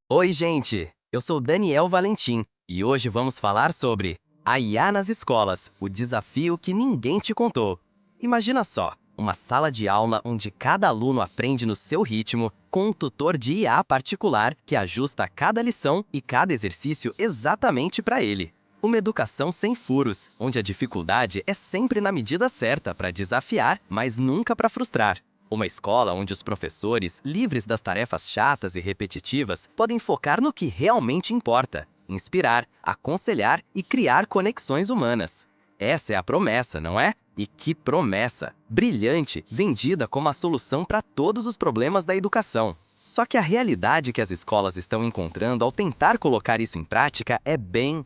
Oi, gente! Eu sou Daniel Valentim e hoje vamos falar sobre a IA nas escolas, o desafio que ninguém te contou. Imagina só, uma sala de aula onde cada aluno aprende no seu ritmo, com um tutor de IA particular que ajusta cada lição e cada exercício exatamente para ele. Uma educação sem furos, onde a dificuldade é sempre na medida certa para desafiar, mas nunca para frustrar. Uma escola onde os professores, livres das tarefas chatas e repetitivas, podem focar no que realmente importa: inspirar, aconselhar e criar conexões humanas. Essa é a promessa, não é? E que promessa! Brilhante, vendida como a solução para todos os problemas da educação. Só que a realidade que as escolas estão encontrando ao tentar colocar isso em prática é bem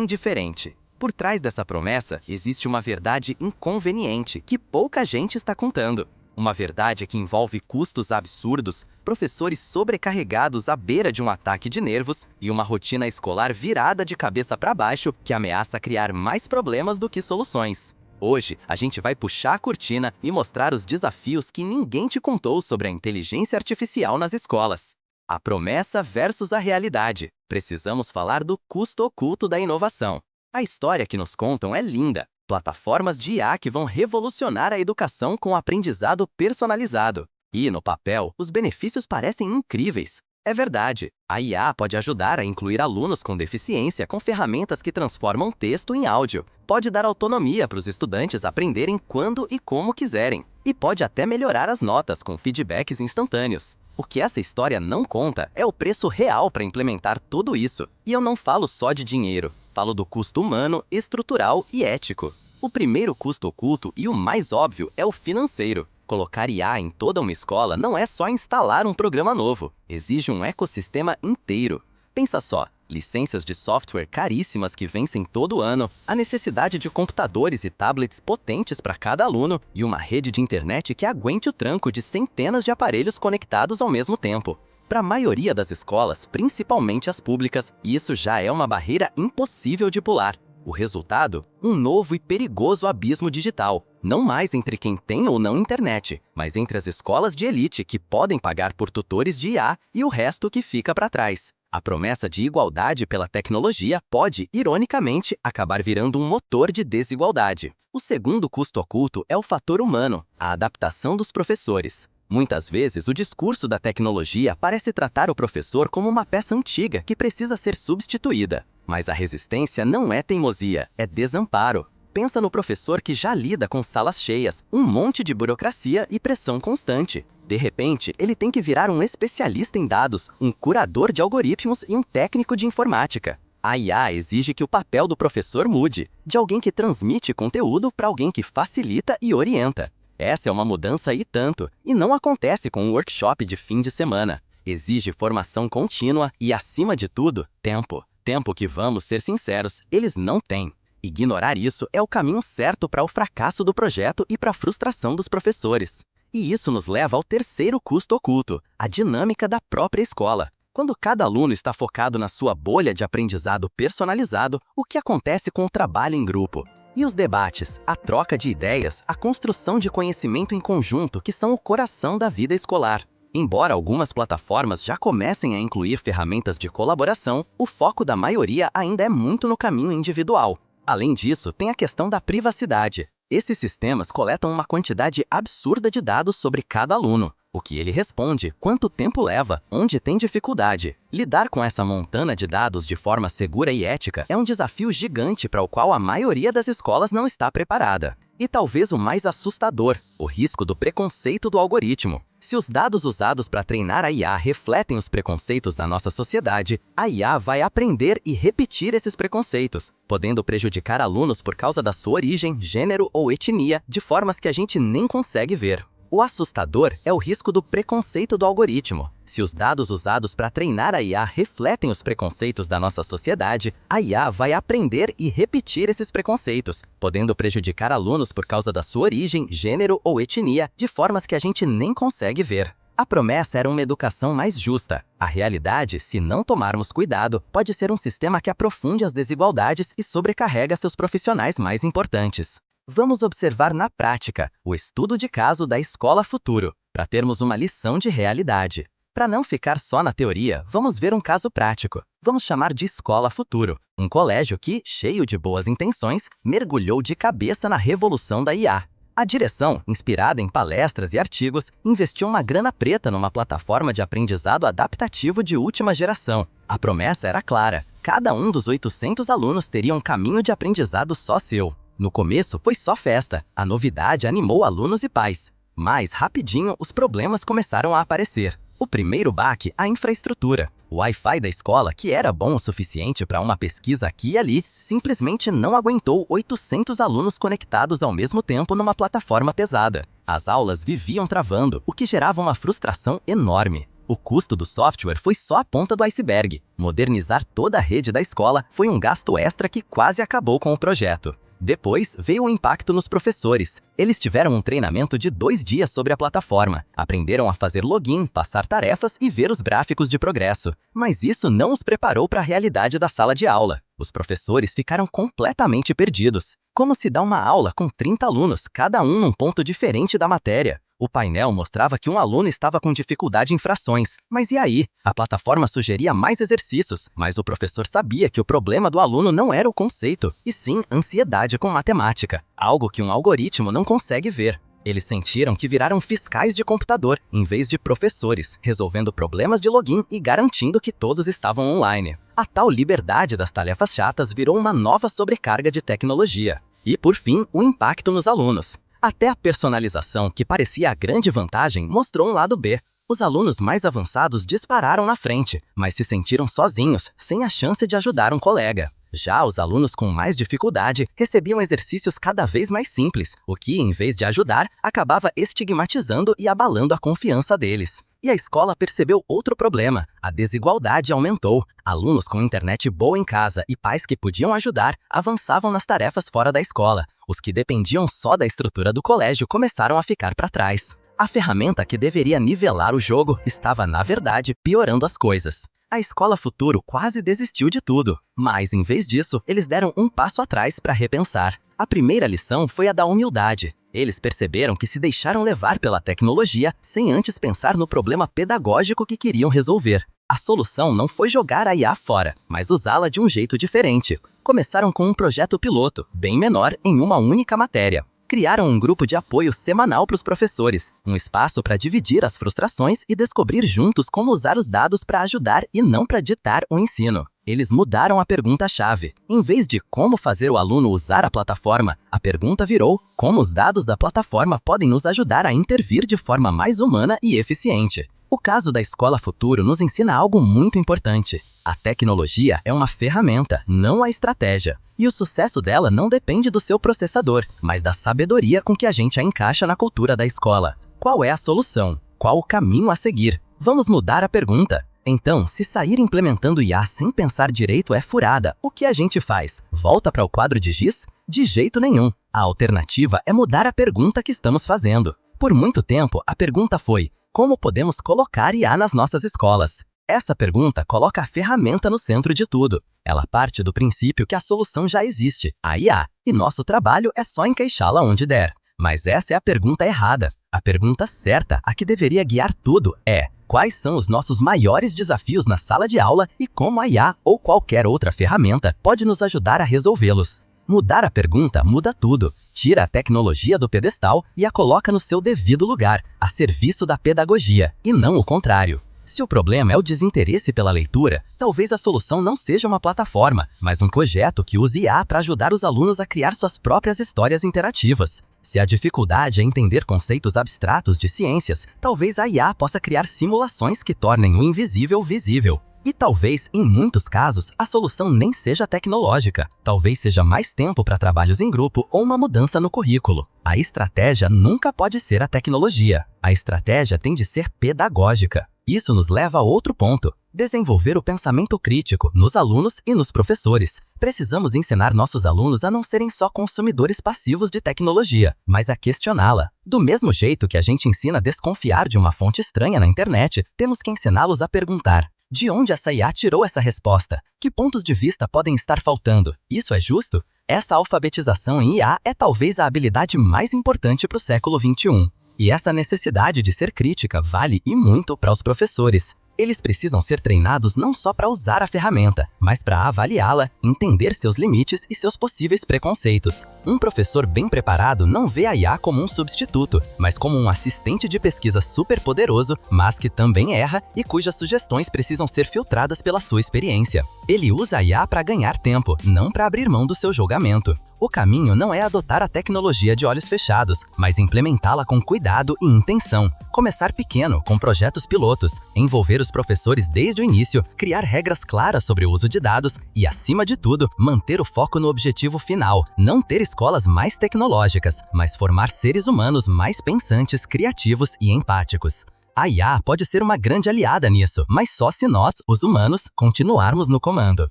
diferente. Por trás dessa promessa, existe uma verdade inconveniente que pouca gente está contando. Uma verdade que envolve custos absurdos, professores sobrecarregados à beira de um ataque de nervos e uma rotina escolar virada de cabeça para baixo que ameaça criar mais problemas do que soluções. Hoje, a gente vai puxar a cortina e mostrar os desafios que ninguém te contou sobre a inteligência artificial nas escolas. A promessa versus a realidade. Precisamos falar do custo oculto da inovação. A história que nos contam é linda. Plataformas de IA que vão revolucionar a educação com aprendizado personalizado. E, no papel, os benefícios parecem incríveis. É verdade, a IA pode ajudar a incluir alunos com deficiência com ferramentas que transformam texto em áudio. Pode dar autonomia para os estudantes aprenderem quando e como quiserem. E pode até melhorar as notas com feedbacks instantâneos. O que essa história não conta é o preço real para implementar tudo isso. E eu não falo só de dinheiro, falo do custo humano, estrutural e ético. O primeiro custo oculto e o mais óbvio é o financeiro. Colocar IA em toda uma escola não é só instalar um programa novo, exige um ecossistema inteiro. Pensa só, licenças de software caríssimas que vencem todo ano, a necessidade de computadores e tablets potentes para cada aluno e uma rede de internet que aguente o tranco de centenas de aparelhos conectados ao mesmo tempo. Para a maioria das escolas, principalmente as públicas, isso já é uma barreira impossível de pular. O resultado? Um novo e perigoso abismo digital. Não mais entre quem tem ou não internet, mas entre as escolas de elite que podem pagar por tutores de IA e o resto que fica para trás. A promessa de igualdade pela tecnologia pode, ironicamente, acabar virando um motor de desigualdade. O segundo custo oculto é o fator humano, a adaptação dos professores. Muitas vezes, o discurso da tecnologia parece tratar o professor como uma peça antiga que precisa ser substituída. Mas a resistência não é teimosia, é desamparo. Pensa no professor que já lida com salas cheias, um monte de burocracia e pressão constante. De repente, ele tem que virar um especialista em dados, um curador de algoritmos e um técnico de informática. A IA exige que o papel do professor mude, de alguém que transmite conteúdo para alguém que facilita e orienta. Essa é uma mudança e tanto, e não acontece com um workshop de fim de semana. Exige formação contínua e, acima de tudo, tempo. Tempo que, vamos ser sinceros, eles não têm. Ignorar isso é o caminho certo para o fracasso do projeto e para a frustração dos professores. E isso nos leva ao terceiro custo oculto, a dinâmica da própria escola. Quando cada aluno está focado na sua bolha de aprendizado personalizado, o que acontece com o trabalho em grupo? E os debates, a troca de ideias, a construção de conhecimento em conjunto, que são o coração da vida escolar. Embora algumas plataformas já comecem a incluir ferramentas de colaboração, o foco da maioria ainda é muito no caminho individual. Além disso, tem a questão da privacidade. Esses sistemas coletam uma quantidade absurda de dados sobre cada aluno. O que ele responde, quanto tempo leva, onde tem dificuldade. Lidar com essa montana de dados de forma segura e ética é um desafio gigante para o qual a maioria das escolas não está preparada. E talvez o mais assustador, o risco do preconceito do algoritmo. Se os dados usados para treinar a IA refletem os preconceitos da nossa sociedade, a IA vai aprender e repetir esses preconceitos, podendo prejudicar alunos por causa da sua origem, gênero ou etnia, de formas que a gente nem consegue ver. O assustador é o risco do preconceito do algoritmo. Se os dados usados para treinar a IA refletem os preconceitos da nossa sociedade, a IA vai aprender e repetir esses preconceitos, podendo prejudicar alunos por causa da sua origem, gênero ou etnia, de formas que a gente nem consegue ver. A promessa era uma educação mais justa. A realidade, se não tomarmos cuidado, pode ser um sistema que aprofunde as desigualdades e sobrecarrega seus profissionais mais importantes. Vamos observar na prática o estudo de caso da Escola Futuro, para termos uma lição de realidade. Para não ficar só na teoria, vamos ver um caso prático. Vamos chamar de Escola Futuro, um colégio que, cheio de boas intenções, mergulhou de cabeça na revolução da IA. A direção, inspirada em palestras e artigos, investiu uma grana preta numa plataforma de aprendizado adaptativo de última geração. A promessa era clara: cada um dos 800 alunos teria um caminho de aprendizado só seu. No começo foi só festa, a novidade animou alunos e pais. Mas, rapidinho, os problemas começaram a aparecer. O primeiro baque, a infraestrutura. O Wi-Fi da escola, que era bom o suficiente para uma pesquisa aqui e ali, simplesmente não aguentou 800 alunos conectados ao mesmo tempo numa plataforma pesada. As aulas viviam travando, o que gerava uma frustração enorme. O custo do software foi só a ponta do iceberg. Modernizar toda a rede da escola foi um gasto extra que quase acabou com o projeto. Depois veio o impacto nos professores. Eles tiveram um treinamento de 2 dias sobre a plataforma. Aprenderam a fazer login, passar tarefas e ver os gráficos de progresso. Mas isso não os preparou para a realidade da sala de aula. Os professores ficaram completamente perdidos. Como se dá uma aula com 30 alunos, cada um num ponto diferente da matéria? O painel mostrava que um aluno estava com dificuldade em frações. Mas e aí? A plataforma sugeria mais exercícios, mas o professor sabia que o problema do aluno não era o conceito, e sim ansiedade com matemática, algo que um algoritmo não consegue ver. Eles sentiram que viraram fiscais de computador, em vez de professores, resolvendo problemas de login e garantindo que todos estavam online. A tal liberdade das tarefas chatas virou uma nova sobrecarga de tecnologia. E, por fim, o impacto nos alunos. Até a personalização, que parecia a grande vantagem, mostrou um lado B. Os alunos mais avançados dispararam na frente, mas se sentiram sozinhos, sem a chance de ajudar um colega. Já os alunos com mais dificuldade recebiam exercícios cada vez mais simples, o que, em vez de ajudar, acabava estigmatizando e abalando a confiança deles. E a escola percebeu outro problema: a desigualdade aumentou. Alunos com internet boa em casa e pais que podiam ajudar avançavam nas tarefas fora da escola. Os que dependiam só da estrutura do colégio começaram a ficar para trás. A ferramenta que deveria nivelar o jogo estava, na verdade, piorando as coisas. A Escola Futuro quase desistiu de tudo, mas, em vez disso, eles deram um passo atrás para repensar. A primeira lição foi a da humildade. Eles perceberam que se deixaram levar pela tecnologia sem antes pensar no problema pedagógico que queriam resolver. A solução não foi jogar a IA fora, mas usá-la de um jeito diferente. Começaram com um projeto piloto, bem menor, em uma única matéria. Criaram um grupo de apoio semanal para os professores, um espaço para dividir as frustrações e descobrir juntos como usar os dados para ajudar e não para ditar o ensino. Eles mudaram a pergunta-chave. Em vez de como fazer o aluno usar a plataforma, a pergunta virou como os dados da plataforma podem nos ajudar a intervir de forma mais humana e eficiente. O caso da Escola Futuro nos ensina algo muito importante. A tecnologia é uma ferramenta, não a estratégia. E o sucesso dela não depende do seu processador, mas da sabedoria com que a gente a encaixa na cultura da escola. Qual é a solução? Qual o caminho a seguir? Vamos mudar a pergunta. Então, se sair implementando IA sem pensar direito é furada, o que a gente faz? Volta para o quadro de giz? De jeito nenhum. A alternativa é mudar a pergunta que estamos fazendo. Por muito tempo, a pergunta foi: como podemos colocar IA nas nossas escolas? Essa pergunta coloca a ferramenta no centro de tudo. Ela parte do princípio que a solução já existe, a IA, e nosso trabalho é só encaixá-la onde der. Mas essa é a pergunta errada. A pergunta certa, a que deveria guiar tudo, é: quais são os nossos maiores desafios na sala de aula e como a IA ou qualquer outra ferramenta pode nos ajudar a resolvê-los? Mudar a pergunta muda tudo. Tira a tecnologia do pedestal e a coloca no seu devido lugar, a serviço da pedagogia, e não o contrário. Se o problema é o desinteresse pela leitura, talvez a solução não seja uma plataforma, mas um projeto que use IA para ajudar os alunos a criar suas próprias histórias interativas. Se a dificuldade é entender conceitos abstratos de ciências, talvez a IA possa criar simulações que tornem o invisível visível. E talvez, em muitos casos, a solução nem seja tecnológica. Talvez seja mais tempo para trabalhos em grupo ou uma mudança no currículo. A estratégia nunca pode ser a tecnologia. A estratégia tem de ser pedagógica. Isso nos leva a outro ponto: desenvolver o pensamento crítico nos alunos e nos professores. Precisamos ensinar nossos alunos a não serem só consumidores passivos de tecnologia, mas a questioná-la. Do mesmo jeito que a gente ensina a desconfiar de uma fonte estranha na internet, temos que ensiná-los a perguntar: de onde essa IA tirou essa resposta? Que pontos de vista podem estar faltando? Isso é justo? Essa alfabetização em IA é talvez a habilidade mais importante para o século XXI. E essa necessidade de ser crítica vale e muito para os professores. Eles precisam ser treinados não só para usar a ferramenta, mas para avaliá-la, entender seus limites e seus possíveis preconceitos. Um professor bem preparado não vê a IA como um substituto, mas como um assistente de pesquisa superpoderoso, mas que também erra e cujas sugestões precisam ser filtradas pela sua experiência. Ele usa a IA para ganhar tempo, não para abrir mão do seu julgamento. O caminho não é adotar a tecnologia de olhos fechados, mas implementá-la com cuidado e intenção. Começar pequeno, com projetos pilotos, envolver os professores desde o início, criar regras claras sobre o uso de dados e, acima de tudo, manter o foco no objetivo final. Não ter escolas mais tecnológicas, mas formar seres humanos mais pensantes, criativos e empáticos. A IA pode ser uma grande aliada nisso, mas só se nós, os humanos, continuarmos no comando.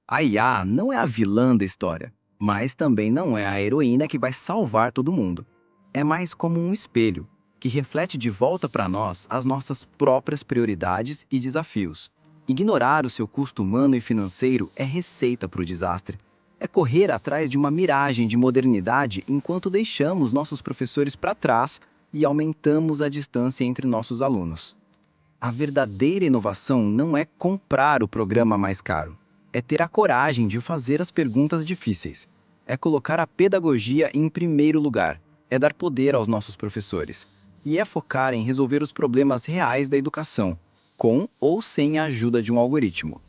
A IA não é a vilã da história, mas também não é a heroína que vai salvar todo mundo. É mais como um espelho, que reflete de volta para nós as nossas próprias prioridades e desafios. Ignorar o seu custo humano e financeiro é receita para o desastre. É correr atrás de uma miragem de modernidade enquanto deixamos nossos professores para trás e aumentamos a distância entre nossos alunos. A verdadeira inovação não é comprar o programa mais caro. É ter a coragem de fazer as perguntas difíceis. É colocar a pedagogia em primeiro lugar. É dar poder aos nossos professores. E é focar em resolver os problemas reais da educação, com ou sem a ajuda de um algoritmo.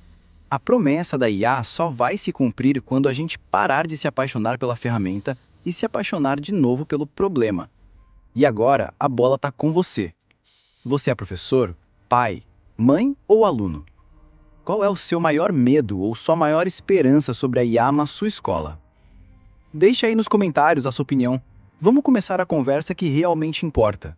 A promessa da IA só vai se cumprir quando a gente parar de se apaixonar pela ferramenta e se apaixonar de novo pelo problema. E agora, a bola está com você. Você é professor, pai, mãe ou aluno? Qual é o seu maior medo ou sua maior esperança sobre a IA na sua escola? Deixa aí nos comentários a sua opinião. Vamos começar a conversa que realmente importa.